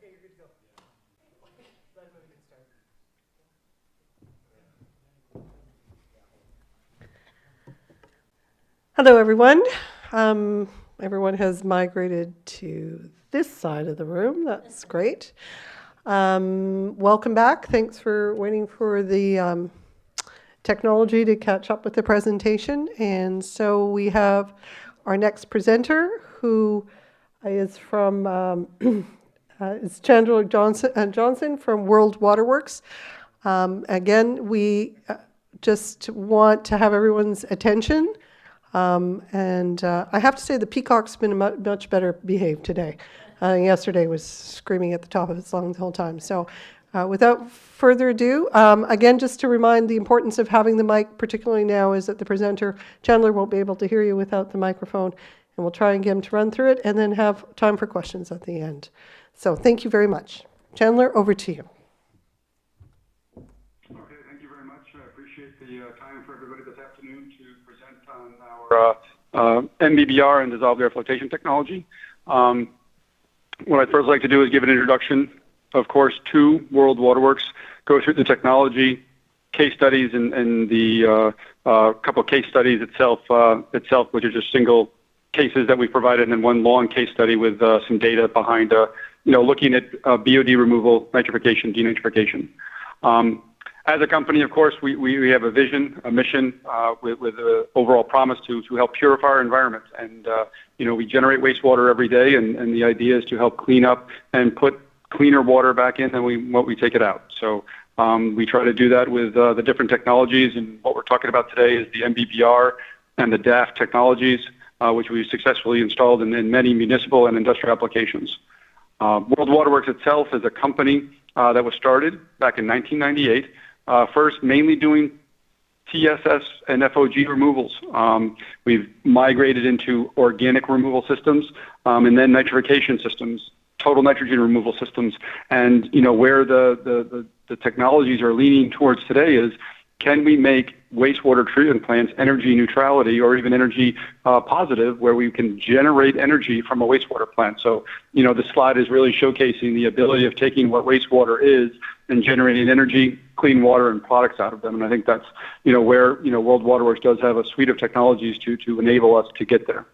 Okay, you're good to go. Glad we can start. Hello, everyone. Everyone has migrated to this side of the room. That's great. Welcome back. Thanks for waiting for the technology to catch up with the presentation. And so we have our next presenter, who is from is Chandler Johnson from WaterReuse. Again, we just want to have everyone's attention. I have to say the peacock's been much better behaved today. Yesterday was screaming at the top of its lungs the whole time. So without further ado, again, just to remind the importance of having the mic, particularly now, is that the presenter, Chandler, won't be able to hear you without the microphone. And we'll try and get him to run through it and then have time for questions at the end. So thank you very much. Chandler, over to you. Okay, thank you very much. I appreciate the time for everybody this afternoon to present on our MBBR and dissolved air flotation technology. What I'd first like to do is give an introduction, of course, to World WaterWorks, go through the technology, case studies, and the couple of case studies itself, which are just single cases that we provided, and then one long case study with some data behind, looking at BOD removal, nitrification, denitrification. As a company, of course, we have a vision, a mission with an overall promise to help purify our environment. And, we generate wastewater every day, and the idea is to help clean up and put cleaner water back in than what we take it out. So we try to do that with the different technologies, and what we're talking about today is the MBBR and the DAF technologies, which we've successfully installed in many municipal and industrial applications. World WaterWorks itself is a company that was started back in 1998, first mainly doing TSS and FOG removals. We've migrated into organic removal systems, and then nitrification systems, total nitrogen removal systems. And where the technologies are leaning towards today is, can we make wastewater treatment plants energy neutrality or even energy positive, where we can generate energy from a wastewater plant? So, the slide is really showcasing the ability of taking what wastewater is and generating energy, clean water, and products out of them. And I think that's, where, World WaterWorks does have a suite of technologies to enable us to get there.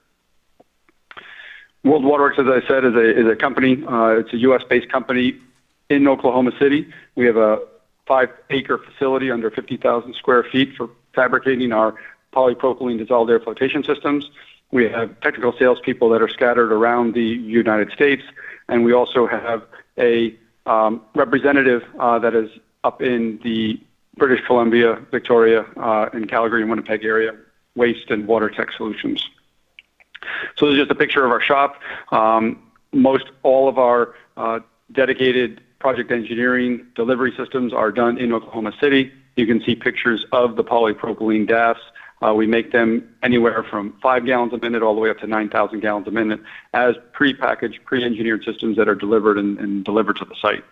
World WaterWorks, as I said, is a company. It's a U.S.-based company in Oklahoma City. We have a 5-acre facility under 50,000 square feet for fabricating our polypropylene dissolved air flotation systems. We have technical salespeople that are scattered around the United States, and we also have a representative that is up in the British Columbia, Victoria, and Calgary and Winnipeg area, Waste and Water Tech Solutions. So this is just a picture of our shop. Most all of our dedicated project engineering delivery systems are done in Oklahoma City. You can see pictures of the polypropylene DAFs. We make them anywhere from 5 gallons a minute all the way up to 9,000 gallons a minute as pre-packaged, pre-engineered systems that are delivered and delivered to the site.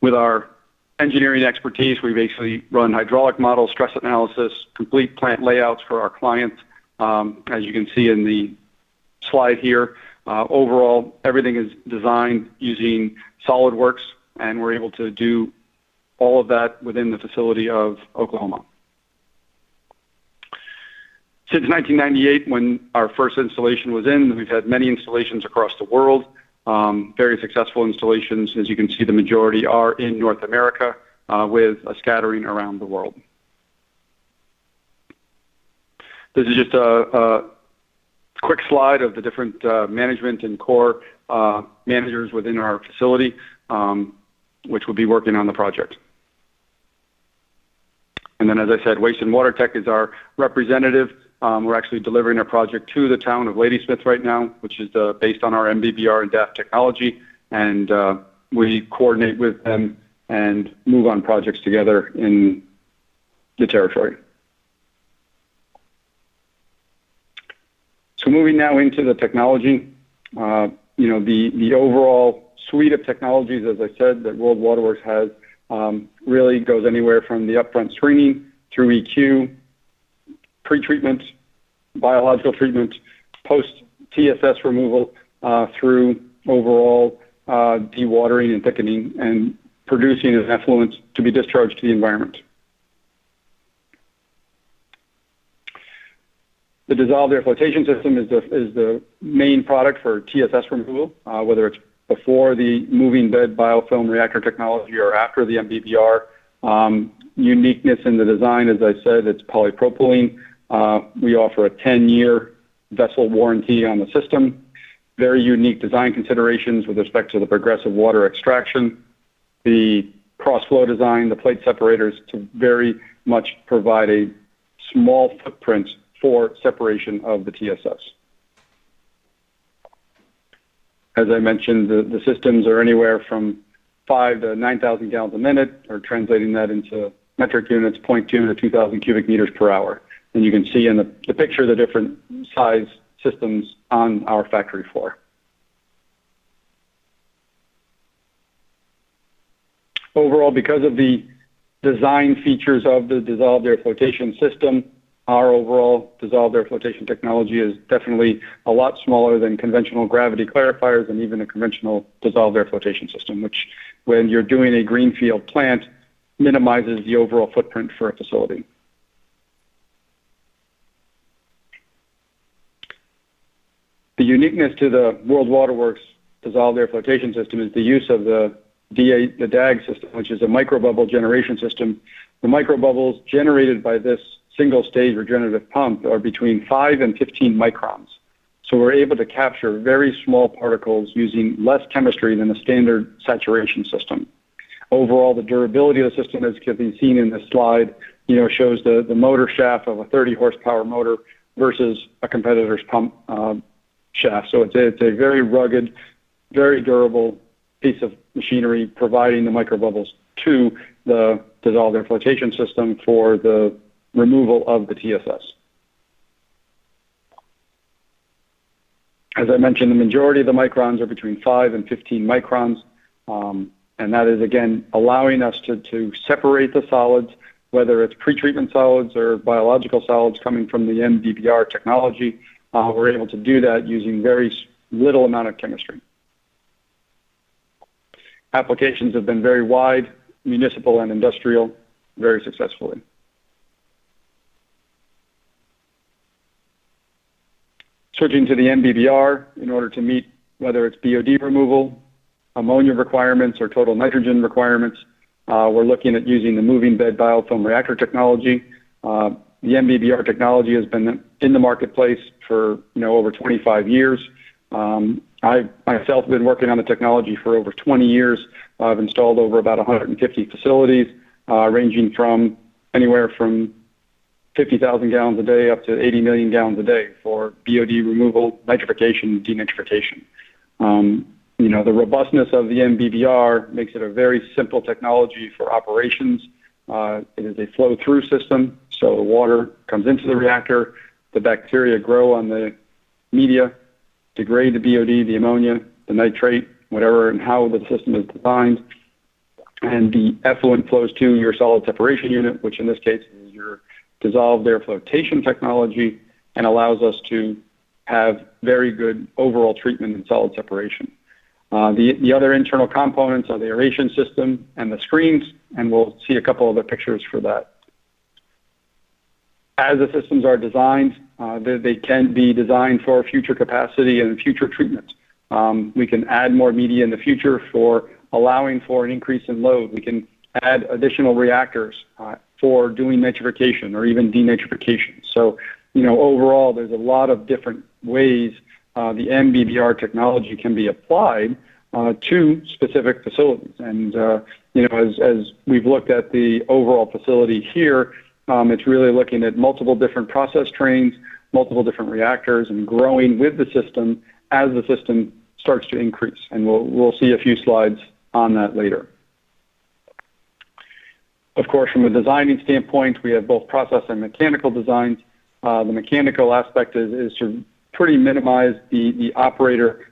With our engineering expertise, we basically run hydraulic models, stress analysis, complete plant layouts for our clients. As you can see in the slide here, overall, everything is designed using SolidWorks, and we're able to do all of that within the facility of Oklahoma. Since 1998, when our first installation was in, we've had many installations across the world, very successful installations. As you can see, the majority are in North America, with a scattering around the world. This is just a quick slide of the different management and core managers within our facility, which will be working on the project. And then, as I said, Waste and Water Tech is our representative. We're actually delivering a project to the town of Ladysmith right now, which is based on our MBBR and DAF technology, and we coordinate with them and move on projects together in the territory. So moving now into the technology, the overall suite of technologies, as I said, that World WaterWorks has really goes anywhere from the upfront screening through EQ, pre-treatment, biological treatment, post-TSS removal, through overall dewatering and thickening and producing an effluent to be discharged to the environment. The dissolved air flotation system is the main product for TSS removal, whether it's before the moving bed biofilm reactor technology or after the MBBR. Uniqueness in the design, as I said, it's polypropylene. We offer a 10-year vessel warranty on the system. Very unique design considerations with respect to the progressive water extraction, the cross-flow design, the plate separators to very much provide a small footprint for separation of the TSS. As I mentioned, the systems are anywhere from 5 to 9,000 gallons a minute, or translating that into metric units, 0.2 to 2,000 cubic meters per hour. And you can see in the picture the different size systems on our factory floor. Overall, because of the design features of the dissolved air flotation system, our overall dissolved air flotation technology is definitely a lot smaller than conventional gravity clarifiers and even a conventional dissolved air flotation system, which, when you're doing a greenfield plant, minimizes the overall footprint for a facility. The uniqueness to the World WaterWorks dissolved air flotation system is the use of the DAG system, which is a microbubble generation system. The microbubbles generated by this single-stage regenerative pump are between 5 and 15 microns. So we're able to capture very small particles using less chemistry than a standard saturation system. Overall, the durability of the system, as can be seen in this slide, shows the motor shaft of a 30 horsepower motor versus a competitor's pump shaft. So it's a very rugged, very durable piece of machinery, providing the microbubbles to the dissolved air flotation system for the removal of the TSS. As I mentioned, the majority of the microns are between 5 and 15 microns, and that is, again, allowing us to separate the solids, whether it's pretreatment solids or biological solids coming from the MBBR technology. We're able to do that using very little amount of chemistry. Applications have been very wide, municipal and industrial, very successfully. Switching to the MBBR, in order to meet whether it's BOD removal, ammonia requirements, or total nitrogen requirements, we're looking at using the moving bed biofilm reactor technology. The MBBR technology has been in the marketplace for over 25 years. I myself have been working on the technology for over 20 years. I've installed over about 150 facilities, ranging from anywhere from 50,000 gallons a day up to 80 million gallons a day for BOD removal, nitrification, denitrification. The robustness of the MBBR makes it a very simple technology for operations. It is a flow-through system, so the water comes into the reactor, the bacteria grow on the media, degrade the BOD, the ammonia, the nitrate, whatever and how the system is designed, and the effluent flows to your solid separation unit, which in this case is your dissolved air flotation technology, and allows us to have very good overall treatment and solid separation. The other internal components are the aeration system and the screens, and we'll see a couple of the pictures for that. As the systems are designed, they can be designed for future capacity and future treatment. We can add more media in the future for allowing for an increase in load. We can add additional reactors for doing nitrification or even denitrification. So, overall, there's a lot of different ways the MBBR technology can be applied to specific facilities. And, as we've looked at the overall facility here, it's really looking at multiple different process trains, multiple different reactors, and growing with the system as the system starts to increase. And we'll see a few slides on that later. Of course, from a designing standpoint, we have both process and mechanical designs. The mechanical aspect is to pretty minimize the operator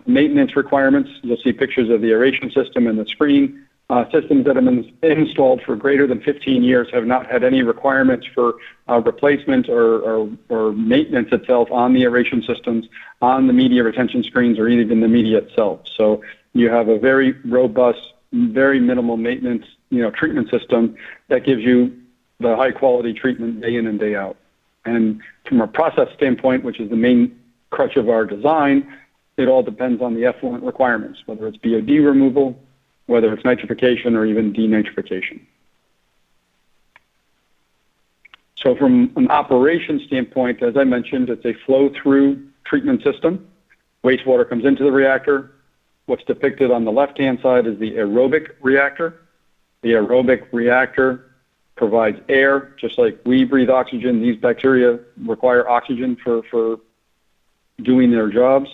maintenance requirements. You'll see pictures of the aeration system and the screen. systems that have been installed for greater than 15 years have not had any requirements for replacement or maintenance itself on the aeration systems, on the media retention screens, or even the media itself. So you have a very robust, very minimal maintenance, treatment system that gives you the high quality treatment day in and day out. And from a process standpoint, which is the main crutch of our design, it all depends on the effluent requirements, whether it's BOD removal, whether it's nitrification, or even denitrification. So from an operation standpoint, as I mentioned, it's a flow-through treatment system. Wastewater comes into the reactor. What's depicted on the left-hand side is the aerobic reactor. The aerobic reactor provides air, just like we breathe oxygen. These bacteria require oxygen for doing their jobs.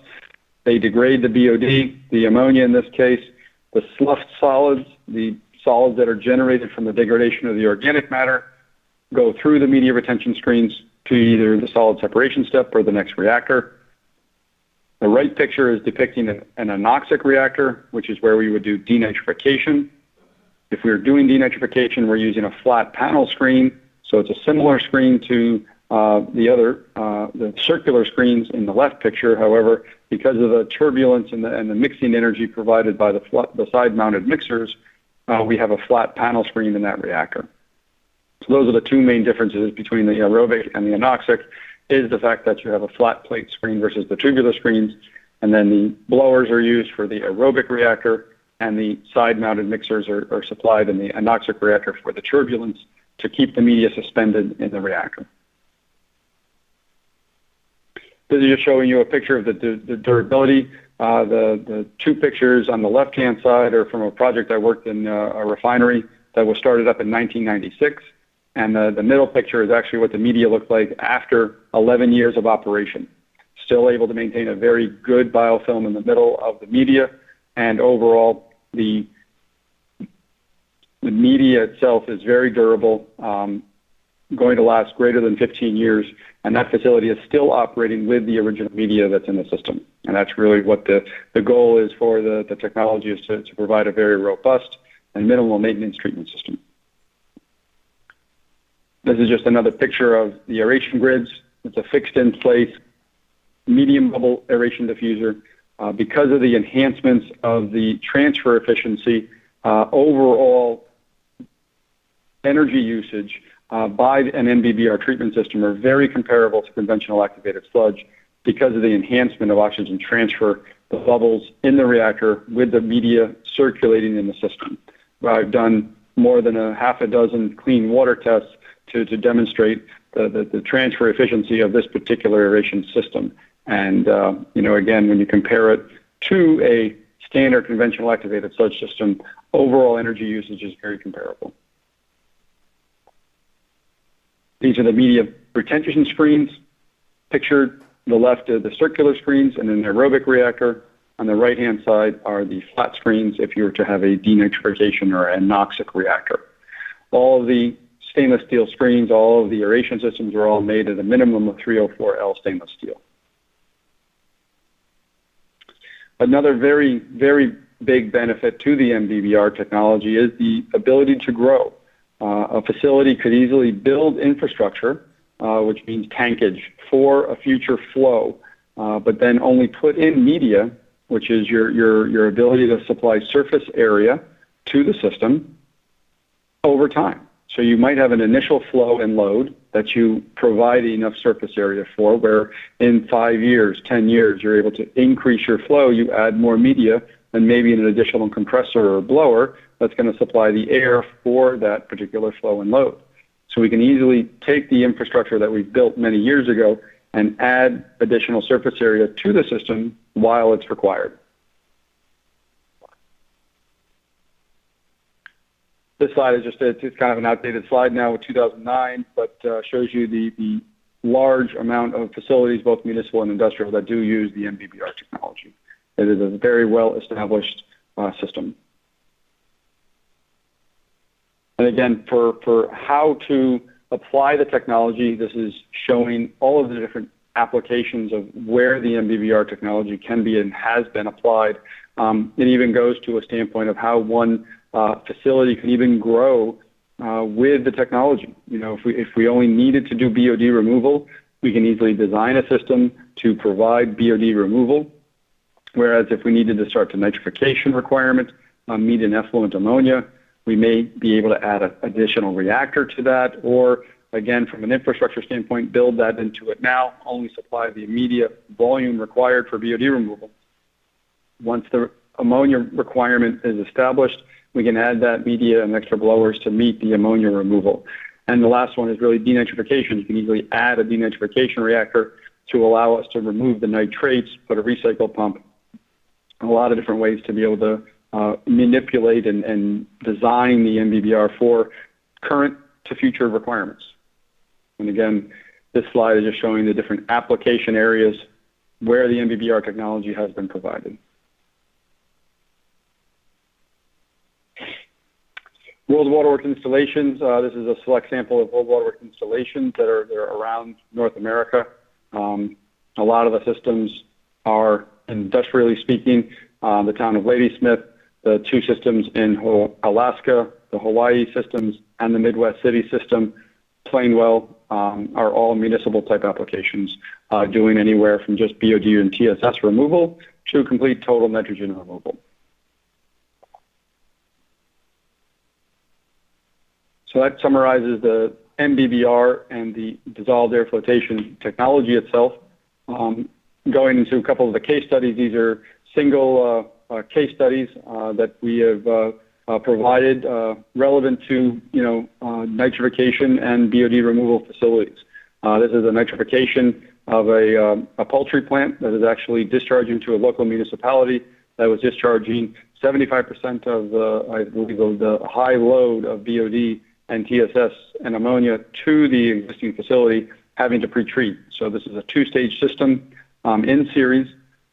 They degrade the BOD, the ammonia in this case, the sloughed solids, the solids that are generated from the degradation of the organic matter, go through the media retention screens to either the solid separation step or the next reactor. The right picture is depicting an anoxic reactor, which is where we would do denitrification. If we were doing denitrification, we're using a flat panel screen, so it's a similar screen to the circular screens in the left picture. However, because of the turbulence and the mixing energy provided by the side-mounted mixers, we have a flat panel screen in that reactor. So those are the two main differences between the aerobic and the anoxic, is the fact that you have a flat plate screen versus the tubular screens, and then the blowers are used for the aerobic reactor, and the side-mounted mixers are supplied in the anoxic reactor for the turbulence to keep the media suspended in the reactor. This is just showing you a picture of the durability. The two pictures on the left-hand side are from a project I worked in a refinery that was started up in 1996. And the middle picture is actually what the media looked like after 11 years of operation. Still able to maintain a very good biofilm in the middle of the media, and overall the media itself is very durable, going to last greater than 15 years, and that facility is still operating with the original media that's in the system. And that's really what the goal is for the technology, is to provide a very robust and minimal maintenance treatment system. This is just another picture of the aeration grids. It's a fixed in place medium bubble aeration diffuser. Because of the enhancements of the transfer efficiency, overall energy usage by an MBBR treatment system are very comparable to conventional activated sludge because of the enhancement of oxygen transfer, the bubbles in the reactor with the media circulating in the system. I've done more than a half a dozen clean water tests to demonstrate the transfer efficiency of this particular aeration system. And, again, when you compare it to a standard conventional activated sludge system, overall energy usage is very comparable. These are the media retention screens. Pictured on the left are the circular screens and an aerobic reactor. On the right-hand side are the flat screens if you were to have a denitrification or anoxic reactor. All of the stainless steel screens, all of the aeration systems are all made at a minimum of 304L stainless steel. Another very, very big benefit to the MBBR technology is the ability to grow. A facility could easily build infrastructure, which means tankage, for a future flow, but then only put in media, which is your ability to supply surface area to the system over time. So you might have an initial flow and load that you provide enough surface area for, where in 5 years, 10 years, you're able to increase your flow. You add more media and maybe an additional compressor or blower that's going to supply the air for that particular flow and load. So we can easily take the infrastructure that we've built many years ago and add additional surface area to the system while it's required. This slide is it's kind of an outdated slide now with 2009, but shows you the large amount of facilities, both municipal and industrial, that do use the MBBR technology. It is a very well-established system. And again, for how to apply the technology, this is showing all of the different applications of where the MBBR technology can be and has been applied. It even goes to a standpoint of how one facility can even grow with the technology. If we only needed to do BOD removal, we can easily design a system to provide BOD removal. Whereas if we needed to start the nitrification requirement, meet an effluent ammonia, we may be able to add an additional reactor to that, or again, from an infrastructure standpoint, build that into it now, only supply the immediate volume required for BOD removal. Once the ammonia requirement is established, we can add that media and extra blowers to meet the ammonia removal. And the last one is really denitrification. You can easily add a denitrification reactor to allow us to remove the nitrates, put a recycle pump, a lot of different ways to be able to manipulate and design the MBBR for current to future requirements. And again, this slide is just showing the different application areas where the MBBR technology has been provided. World Waterworks installations. This is a select sample of World Waterworks installations that are around North America. A lot of the systems are, industrially speaking, the town of Ladysmith, the two systems in Alaska, the Hawaii systems, and the Midwest City system, Plainwell, are all municipal type applications, doing anywhere from just BOD and TSS removal to complete total nitrogen removal. So that summarizes the MBBR and the dissolved air flotation technology itself. Going into a couple of the case studies, these are single case studies that we have provided relevant to nitrification and BOD removal facilities. This is a nitrification of a poultry plant that is actually discharging to a local municipality that was discharging 75% of the high load of BOD and TSS and ammonia to the existing facility, having to pre-treat. So this is a two-stage system in series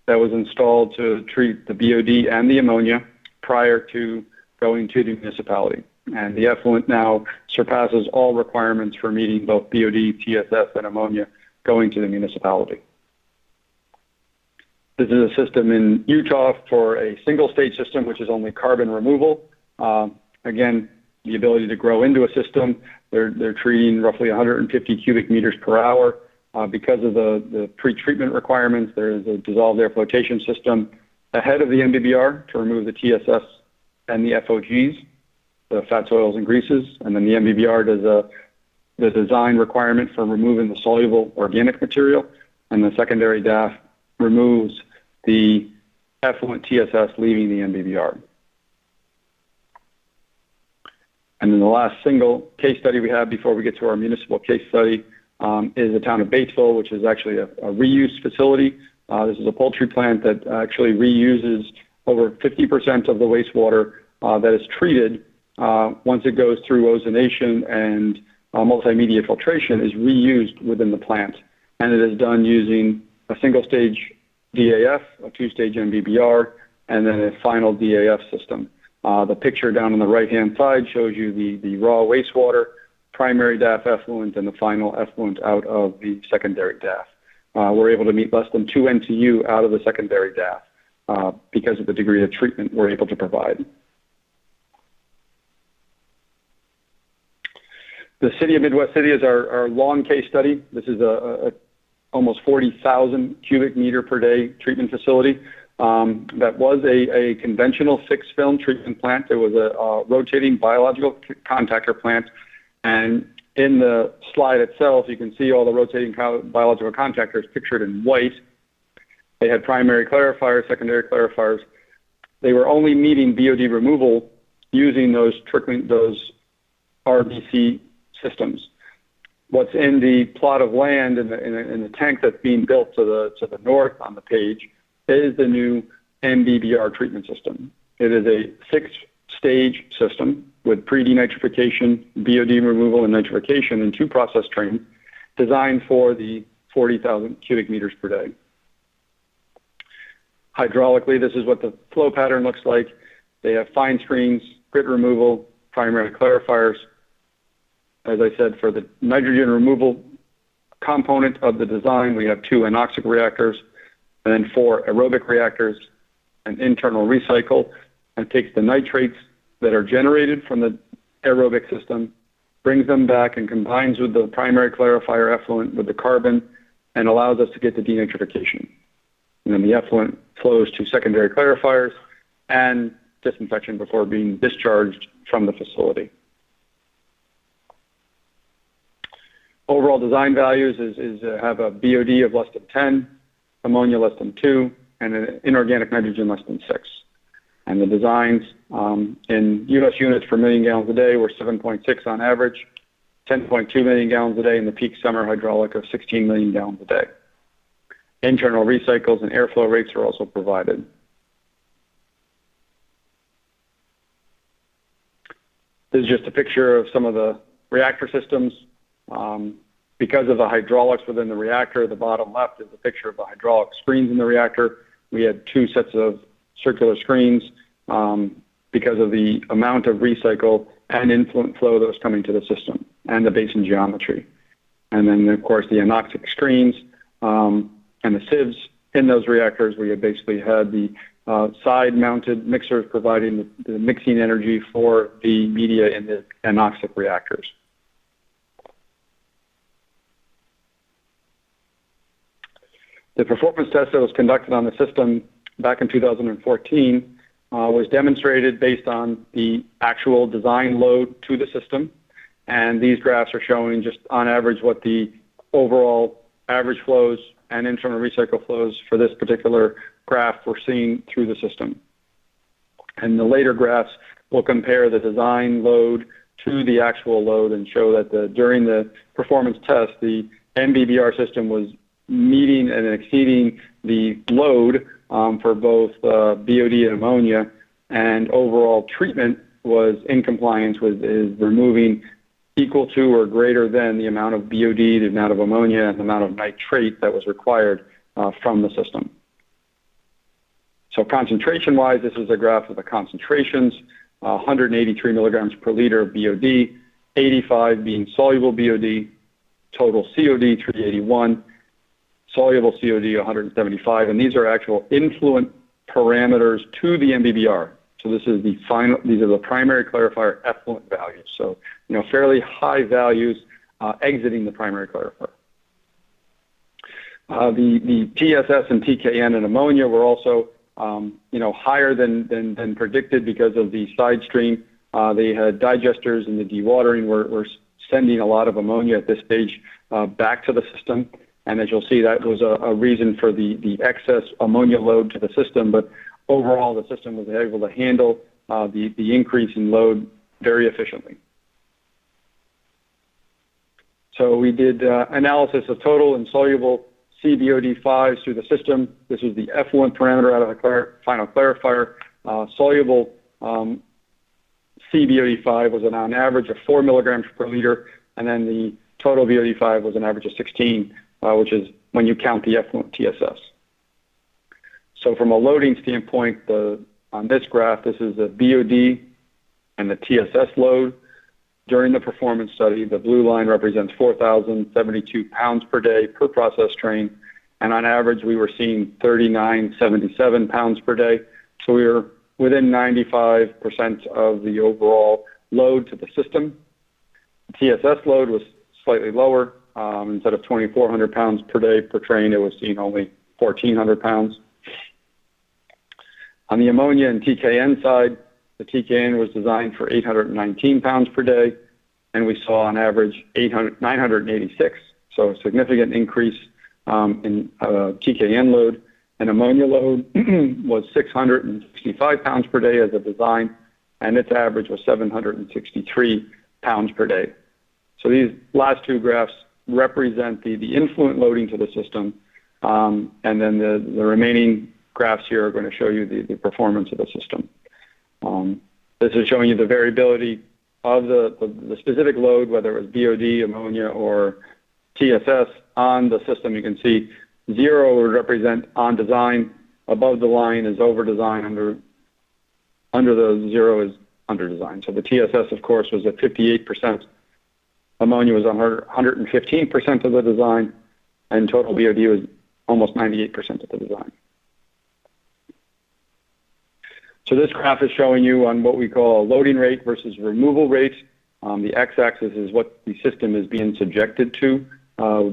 that was installed to treat the BOD and the ammonia prior to going to the municipality. And the effluent now surpasses all requirements for meeting both BOD, TSS, and ammonia going to the municipality. This is a system in Utah for a single-stage system, which is only carbon removal. Again, the ability to grow into a system. They're treating roughly 150 cubic meters per hour. Because of the pre-treatment requirements, there is a dissolved air flotation system ahead of the MBBR to remove the TSS and the FOGs, the fats, oils, and greases. And then the MBBR does the design requirement for removing the soluble organic material. And the secondary DAF removes the effluent TSS leaving the MBBR. And then the last single case study we have before we get to our municipal case study is the town of Batesville, which is actually a reuse facility. This is a poultry plant that actually reuses over 50% of the wastewater that is treated once it goes through ozonation and multimedia filtration is reused within the plant. And it is done using a single-stage DAF, a two-stage MBBR, and then a final DAF system. The picture down on the right-hand side shows you the raw wastewater, primary DAF effluent, and the final effluent out of the secondary DAF. We're able to meet less than 2 NTU out of the secondary DAF because of the degree of treatment we're able to provide. The city of Midwest City is our long case study. This is a almost 40,000 cubic meter per day treatment facility. That was a conventional fixed film treatment plant. It was a rotating biological contactor plant. And in the slide itself, you can see all the rotating biological contactors pictured in white. They had primary clarifiers, secondary clarifiers. They were only meeting BOD removal using those RBC systems. What's in the plot of land in the tank that's being built to the north on the page is the new MBBR treatment system. It is a 6-stage system with pre-denitrification, BOD removal, and nitrification in 2 process trains designed for the 40,000 cubic meters per day. Hydraulically, this is what the flow pattern looks like. They have fine screens, grit removal, primary clarifiers. As I said, for the nitrogen removal component of the design, we have 2 anoxic reactors, and then 4 aerobic reactors, an internal recycle, and takes the nitrates, that are generated from the aerobic system, brings them back and combines with the primary clarifier effluent with the carbon and allows us to get the denitrification. And then the effluent flows to secondary clarifiers and disinfection before being discharged from the facility. Overall design values is have a BOD of less than 10, ammonia less than 2, and an inorganic nitrogen less than 6. And the designs in U.S. units per million gallons a day were 7.6 on average, 10.2 million gallons a day, and the peak summer hydraulic of 16 million gallons a day. Internal recycles and airflow rates are also provided. This is just a picture of some of the reactor systems. Because of the hydraulics within the reactor, the bottom left is a picture of the hydraulic screens in the reactor. We had 2 sets of circular screens because of the amount of recycle and influent flow that was coming to the system and the basin geometry. And then, of course, the anoxic screens and the sieves in those reactors. We had basically had the side-mounted mixers providing the mixing energy for the media in the anoxic reactors. The performance test that was conducted on the system back in 2014 was demonstrated based on the actual design load to the system. And these graphs are showing just on average what the overall average flows and internal recycle flows for this particular graph were seen through the system. And the later graphs will compare the design load to the actual load and show that during the performance test, the MBBR system was meeting and exceeding the load for both BOD and ammonia, and overall treatment was in compliance with removing equal to or greater than the amount of BOD, the amount of ammonia, and the amount of nitrate that was required from the system. So concentration-wise, this is a graph of the concentrations, 183 milligrams per liter of BOD, 85 being soluble BOD, total COD 381, soluble COD 175, and these are actual influent parameters to the MBBR. So this is the final; these are the primary clarifier effluent values. So fairly high values exiting the primary clarifier. The TSS and TKN and ammonia were also higher than predicted because of the side stream. They had digesters, and the dewatering were sending a lot of ammonia at this stage back to the system. And as you'll see, that was a reason for the excess ammonia load to the system. But overall, the system was able to handle the increase in load very efficiently. So we did analysis of total and soluble CBOD5s through the system. This is the effluent parameter out of the final clarifier. Soluble CBOD5 was on average of 4 milligrams per liter, and then the total BOD5 was an average of 16, which is when you count the effluent TSS. So from a loading standpoint, on this graph, this is the BOD and the TSS load. During the performance study, the blue line represents 4,072 pounds per day per process train, and on average, we were seeing 3,977 pounds per day. So we were within 95% of the overall load to the system. The TSS load was slightly lower. Instead of 2,400 pounds per day per train, it was seeing only 1,400 pounds. On the ammonia and TKN side, the TKN was designed for 819 pounds per day, and we saw on average 986, so a significant increase in TKN load. And ammonia load was 665 pounds per day as a design, and its average was 763 pounds per day. So these last two graphs represent the influent loading to the system, and then the remaining graphs here are going to show you the performance of the system. This is showing you the variability of the specific load, whether it was BOD, ammonia, or TSS on the system. You can see 0 would represent on design, above the line is over design, under the 0 is under design. So the TSS, of course, was at 58%. Ammonia was 115% of the design, and total BOD was almost 98% of the design. So this graph is showing you on what we call a loading rate versus removal rate. The x-axis is what the system is being subjected to,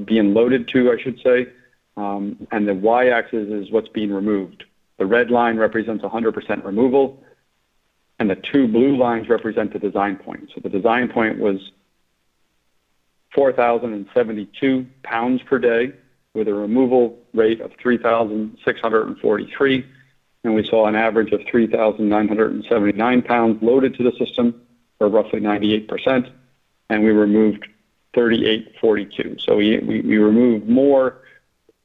being loaded to, I should say, and the y-axis is what's being removed. The red line represents 100% removal, and the two blue lines represent the design point. So the design point was 4,072 pounds per day with a removal rate of 3,643, and we saw an average of 3,979 pounds loaded to the system, or roughly 98%, and we removed 3,842. So we removed more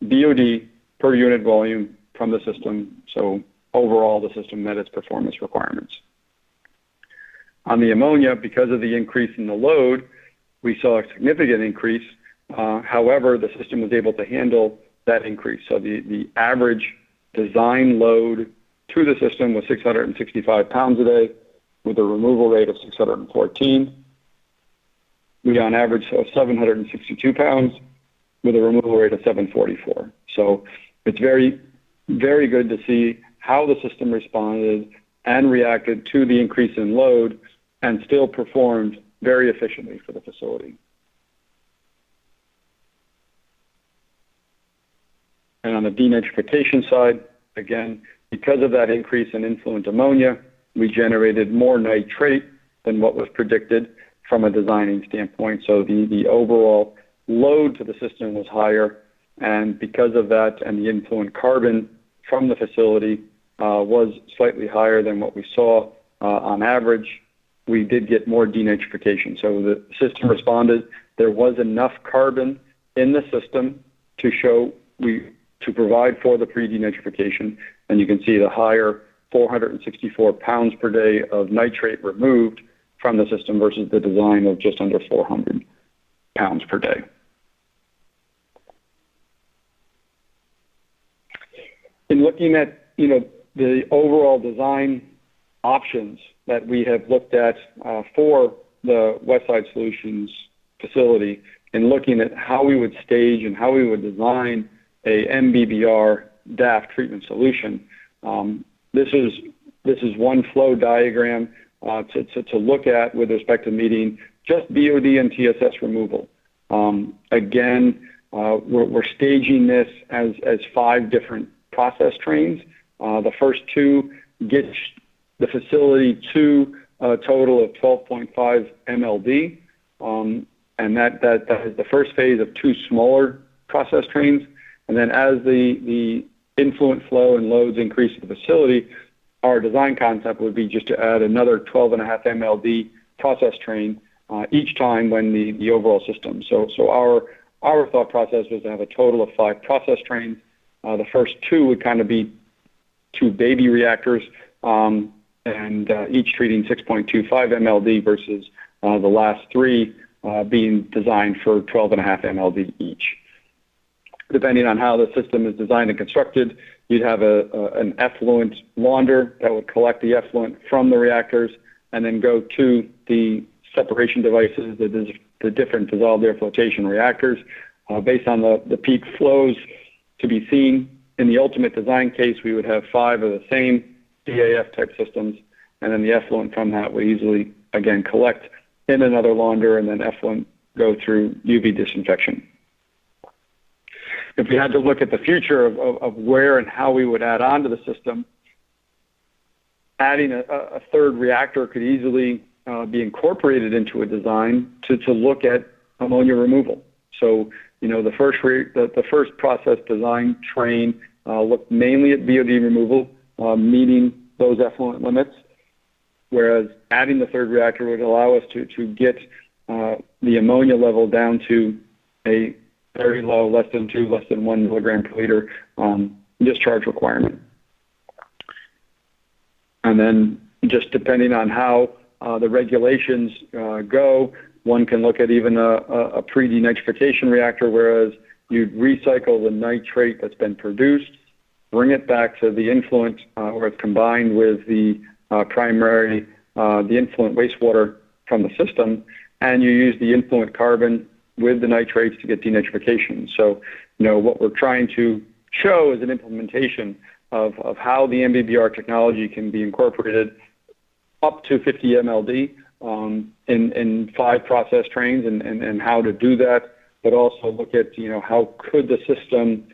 BOD per unit volume from the system, so overall the system met its performance requirements. On the ammonia, because of the increase in the load, we saw a significant increase. However, the system was able to handle that increase. So the average design load to the system was 665 pounds a day with a removal rate of 614. We on average saw 762 pounds with a removal rate of 744. So it's very, very good to see how the system responded and reacted to the increase in load and still performed very efficiently for the facility. And on the denitrification side, again, because of that increase in influent ammonia, we generated more nitrate than what was predicted from a designing standpoint. So the overall load to the system was higher, and because of that and the influent carbon from the facility was slightly higher than what we saw on average, we did get more denitrification. So the system responded. There was enough carbon in the system to provide for the pre-denitrification, and you can see the higher 464 pounds per day of nitrate removed from the system versus the design of just under 400 pounds per day. In looking at the overall design options that we have looked at for the Westside Solutions facility, and looking at how we would stage and how we would design a MBBR DAF treatment solution, this is one flow diagram to look at with respect to meeting just BOD and TSS removal. Again, we're staging this as 5 different process trains. The first 2 get the facility to a total of 12.5 MLD, and that is the first phase of 2 smaller process trains. And then as the influent flow and loads increase to the facility, our design concept would be just to add another 12.5 MLD process train each time when the overall system. So our thought process was to have a total of 5 process trains. The first 2 would kind of be 2 baby reactors, and each treating 6.25 MLD versus the last 3 being designed for 12.5 MLD each. Depending on how the system is designed and constructed, you'd have an effluent launder that would collect the effluent from the reactors and then go to the separation devices, the different dissolved air flotation reactors. Based on the peak flows to be seen, in the ultimate design case, we would have 5 of the same DAF type systems, and then the effluent from that would easily, again, collect in another launder and then effluent go through UV disinfection. If we had to look at the future of where and how we would add on to the system, adding a third reactor could easily be incorporated into a design to look at ammonia removal. So, the first process design train looked mainly at BOD removal, meeting those effluent limits, whereas adding the third reactor would allow us to get the ammonia level down to a very low, less than 2, less than 1 milligram per liter discharge requirement. And then just depending on how the regulations go, one can look at even a pre-denitrification reactor, whereas you'd recycle the nitrate that's been produced, bring it back to the influent where it's combined with the the influent wastewater from the system, and you use the influent carbon with the nitrates to get denitrification. So, what we're trying to show is an implementation of how the MBBR technology can be incorporated up to 50 MLD in 5 process trains and how to do that, but also look at, how could the system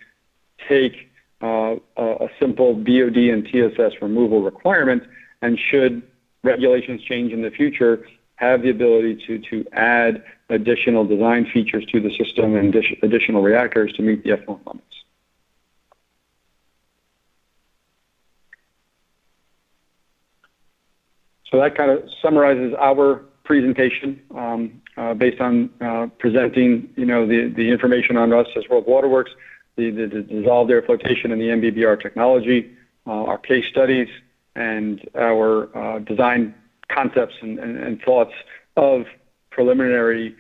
take a simple BOD and TSS removal requirement, and should regulations change in the future, have the ability to add additional design features to the system and additional reactors to meet the effluent limits. So that kind of summarizes our presentation based on presenting, the information on us as World Water Works, the dissolved air flotation and the MBBR technology, our case studies, and our design concepts and thoughts of preliminary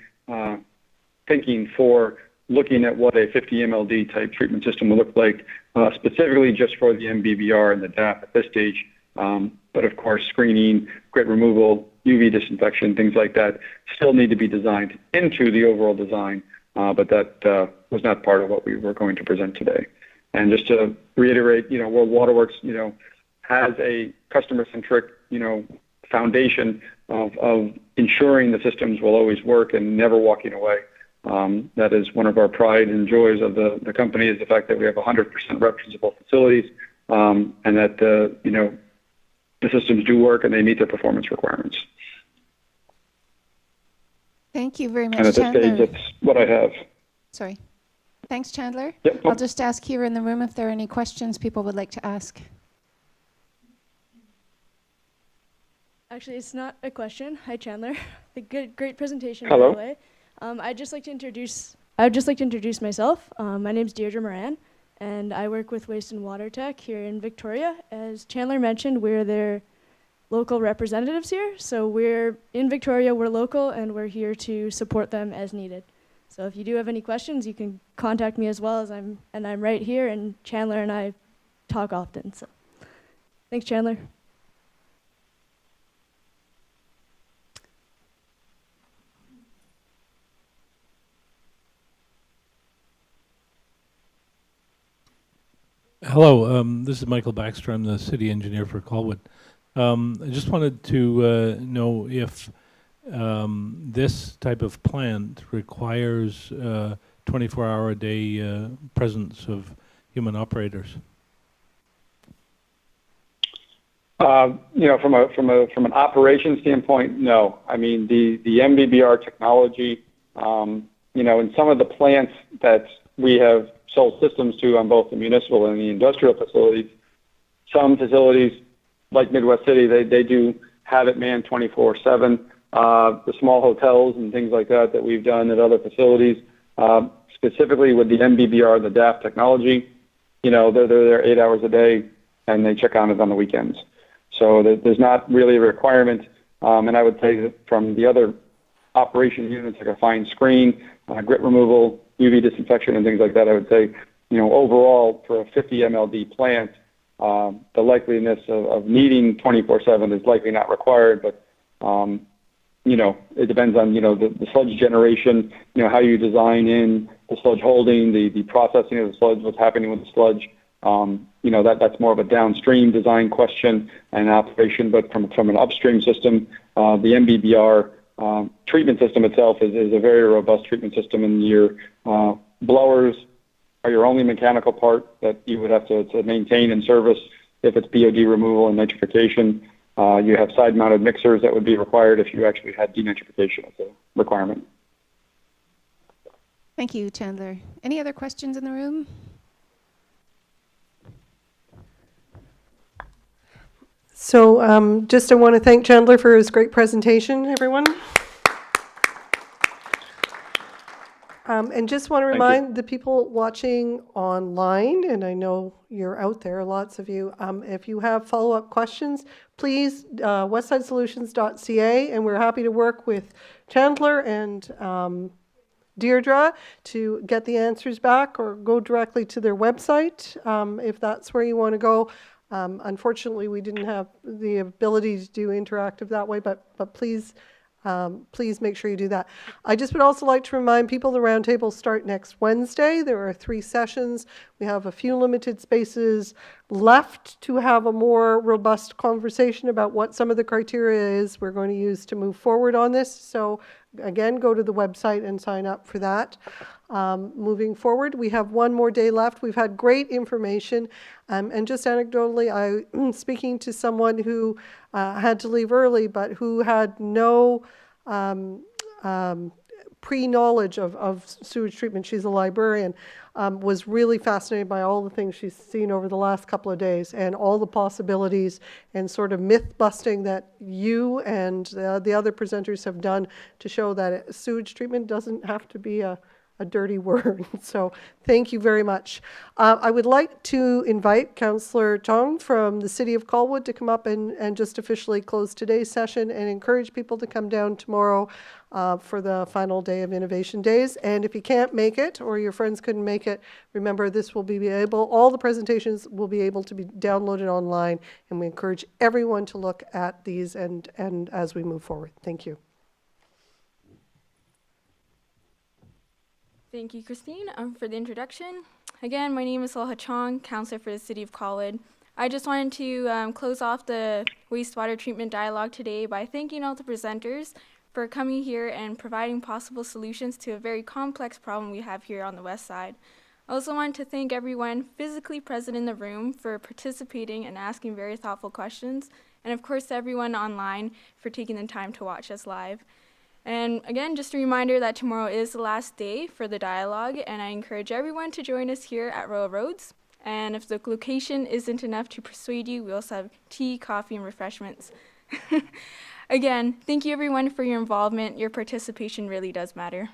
thinking for looking at what a 50 MLD type treatment system will look like, specifically just for the MBBR and the DAP at this stage. But of course, screening, grit removal, UV disinfection, things like that still need to be designed into the overall design, but that was not part of what we were going to present today. And just to reiterate, World Water Works, has a customer-centric, foundation of ensuring the systems will always work and never walking away. That is one of our pride and joys of the company, is the fact that we have 100% referenceable facilities, and that, the systems do work and they meet their performance requirements. Thank you very much, and at this Chandler. stage, that's what I have. Sorry. Thanks, Chandler. Yep. I'll just ask here in the room if there are any questions people would like to ask. Actually, it's not a question. Hi, Chandler. Great presentation. Hello. By the way. I'd just like to introduce myself. My name's Deirdre Moran, and I work with Waste and Water Tech here in Victoria. As Chandler mentioned, we're their local representatives here. So we're in Victoria, we're local, and we're here to support them as needed. So if you do have any questions, you can contact me as well, as I'm right here, and Chandler and I talk often. So thanks, Chandler. Hello, this is Michael Baxter. I'm the city engineer for Colwood. I just wanted to know if this type of plant requires 24-hour-a-day presence of human operators. From an operation standpoint, no. I mean, the MBBR technology, in some of the plants that we have sold systems to on both the municipal and the industrial facilities, some facilities like Midwest City, they do have it manned 24/7. The small hotels and things like that we've done at other facilities, specifically with the MBBR, the DAP technology, they're there 8 hours a day and they check on it on the weekends. So there's not really a requirement. And I would say that from the other operation units, like a fine screen, grit removal, UV disinfection, and things like that, I would say, overall for a 50 MLD plant, the likeliness of needing 24/7 is likely not required, but it depends on the sludge generation, how you design in the sludge holding, the processing of the sludge, what's happening with the sludge. That's more of a downstream design question and operation, but from an upstream system, the MBBR treatment system itself is a very robust treatment system, and your blowers are your only mechanical part that you would have to maintain and service if it's BOD removal and nitrification. You have side-mounted mixers that would be required if you actually had denitrification as a requirement. Thank you, Chandler. Any other questions in the room? So I want to thank Chandler for his great presentation, everyone. And just want to remind the people watching online, and I know you're out there, lots of you, if you have follow-up questions, please, westsidesolutions.ca, and we're happy to work with Chandler and Deirdre to get the answers back, or go directly to their website if that's where you want to go. Unfortunately, we didn't have the ability to do interactive that way, but please Please make sure you do that. I just would also like to remind people the roundtables start next Wednesday. There are 3 sessions. We have a few limited spaces left to have a more robust conversation about what some of the criteria is we're going to use to move forward on this. So again, go to the website and sign up for that. Moving forward, we have 1 more day left. We've had great information. And just anecdotally, I'm speaking to someone who had to leave early, but who had no pre-knowledge of sewage treatment. She's a librarian. Was really fascinated by all the things she's seen over the last couple of days and all the possibilities and sort of myth busting that you and the other presenters have done to show that sewage treatment doesn't have to be a dirty word. So thank you very much. I would like to invite Councillor Chong from the City of Colwood to come up and just officially close today's session and encourage people to come down tomorrow for the final day of Innovation Days. And if you can't make it or your friends couldn't make it, remember this will be all the presentations will be able to be downloaded online, and we encourage everyone to look at these and as we move forward. Thank you. Thank you, Christine, for the introduction. Again, my name is Loha Chong, Councillor for the City of Colwood. I just wanted to close off the wastewater treatment dialogue today by thanking all the presenters for coming here and providing possible solutions to a very complex problem we have here on the West Side. I also wanted to thank everyone physically present in the room for participating and asking very thoughtful questions, and of course everyone online for taking the time to watch us live. And again, just a reminder that tomorrow is the last day for the dialogue, and I encourage everyone to join us here at WaterReuse. And if the location isn't enough to persuade you, we also have tea, coffee, and refreshments. Again, thank you everyone for your involvement. Your participation really does matter.